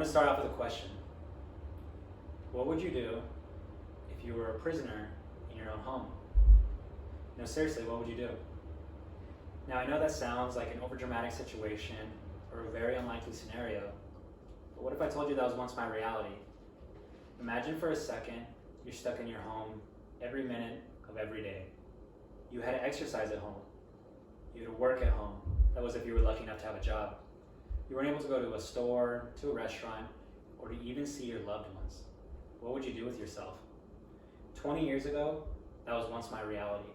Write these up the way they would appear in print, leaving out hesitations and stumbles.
to start off with a question. What would you do if you were a prisoner in your own home? No, seriously, what would you do? Now, I know that sounds like an overdramatic situation or a very unlikely scenario, but what if I told you that was once my reality? Imagine for a second you're stuck in your home every minute of every day. You had to exercise at home. You had to work at home. That was if you were lucky enough to have a job. You weren't able to go to a store, to a restaurant, or to even see your loved ones. What would you do with yourself? 20 years ago, that was once my reality.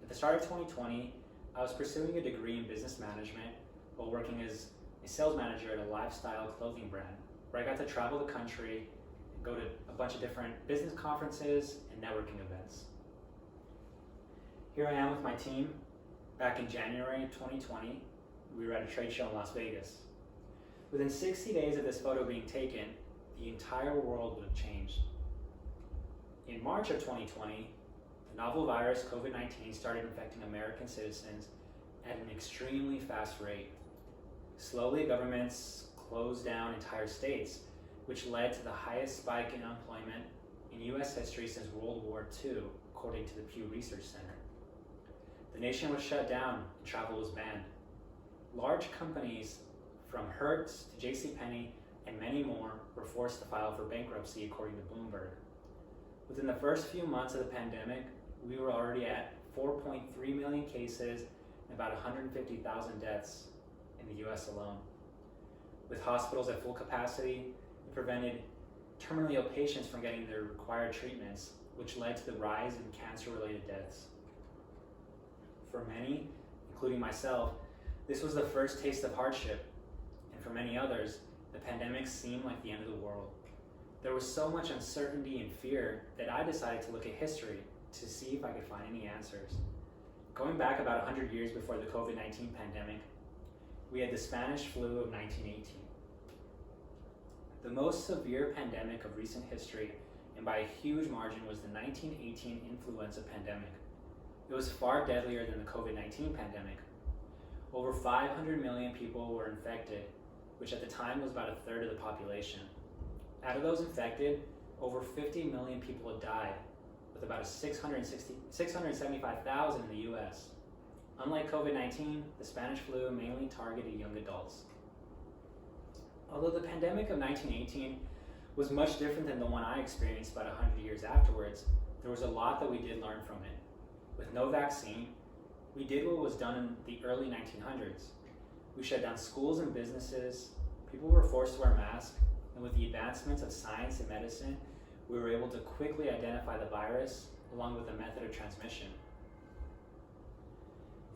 At the start of 2020, I was pursuing a degree in business management while working as a sales manager at a lifestyle clothing brand, where I got to travel the country and go to a bunch of different business conferences and networking events. Here I am with my team. Back in January 2020, we were at a trade show in Las Vegas. Within 60 days of this photo being taken, the entire world would have changed. In March of 2020, the novel virus COVID-19 started infecting American citizens at an extremely fast rate. Slowly, governments closed down entire states, which led to the highest spike in unemployment in US history since World War II, according to the Pew Research Center. The nation was shut down and travel was banned. Large companies from Hertz to JCPenney and many more were forced to file for bankruptcy, according to Bloomberg. Within the first few months of the pandemic, we were already at 4.3 million cases and about 150,000 deaths in the US alone. With hospitals at full capacity, it prevented terminally ill patients from getting their required treatments, which led to the rise in cancer-related deaths. For many, including myself, this was the first taste of hardship, and for many others, the pandemic seemed like the end of the world. There was so much uncertainty and fear that I decided to look at history to see if I could find any answers. Going back about 100 years before the COVID-19 pandemic, we had the Spanish flu of 1918. The most severe pandemic of recent history, and by a huge margin, was the 1918 influenza pandemic. It was far deadlier than the COVID-19 pandemic. Over 500 million people were infected, which at the time was about a third of the population. Out of those infected, over 50 million people had died, with about 675,000 in the US. Unlike COVID-19, the Spanish flu mainly targeted young adults. Although the pandemic of 1918 was much different than the one I experienced about 100 years afterwards, there was a lot that we did learn from it. With no vaccine, we did what was done in the early 1900s. We shut down schools and businesses, people were forced to wear masks, and with the advancements of science and medicine, we were able to quickly identify the virus along with the method of transmission.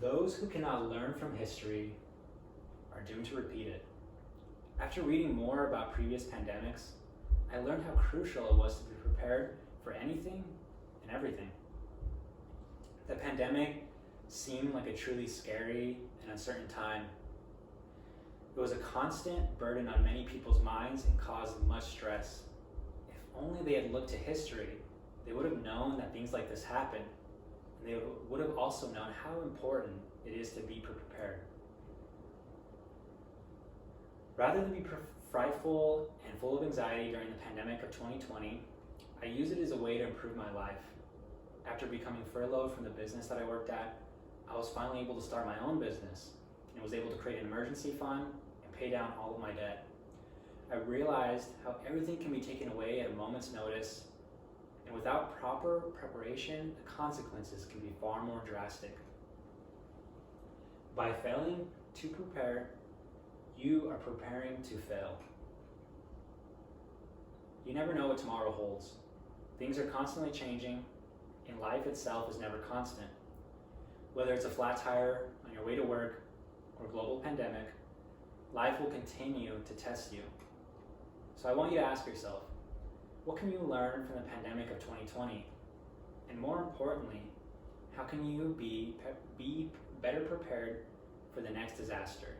Those who cannot learn from history are doomed to repeat it. After reading more about previous pandemics, I learned how crucial it was to be prepared for anything and everything. The pandemic seemed like a truly scary and uncertain time. It was a constant burden on many people's minds and caused much stress. If only they had looked to history, they would have known that things like this happen, and they would have also known how important it is to be prepared. Rather than be frightful and full of anxiety during the pandemic of 2020, I use it as a way to improve my life. After becoming furloughed from the business that I worked at, I was finally able to start my own business and was able to create an emergency fund and pay down all of my debt. I realized how everything can be taken away at a moment's notice, and without proper preparation, the consequences can be far more drastic. By failing to prepare, you are preparing to fail. You never know what tomorrow holds. Things are constantly changing, and life itself is never constant. Whether it's a flat tire on your way to work or a global pandemic, life will continue to test you. So I want you to ask yourself, what can you learn from the pandemic of 2020? And more importantly, how can you be better prepared for the next disaster?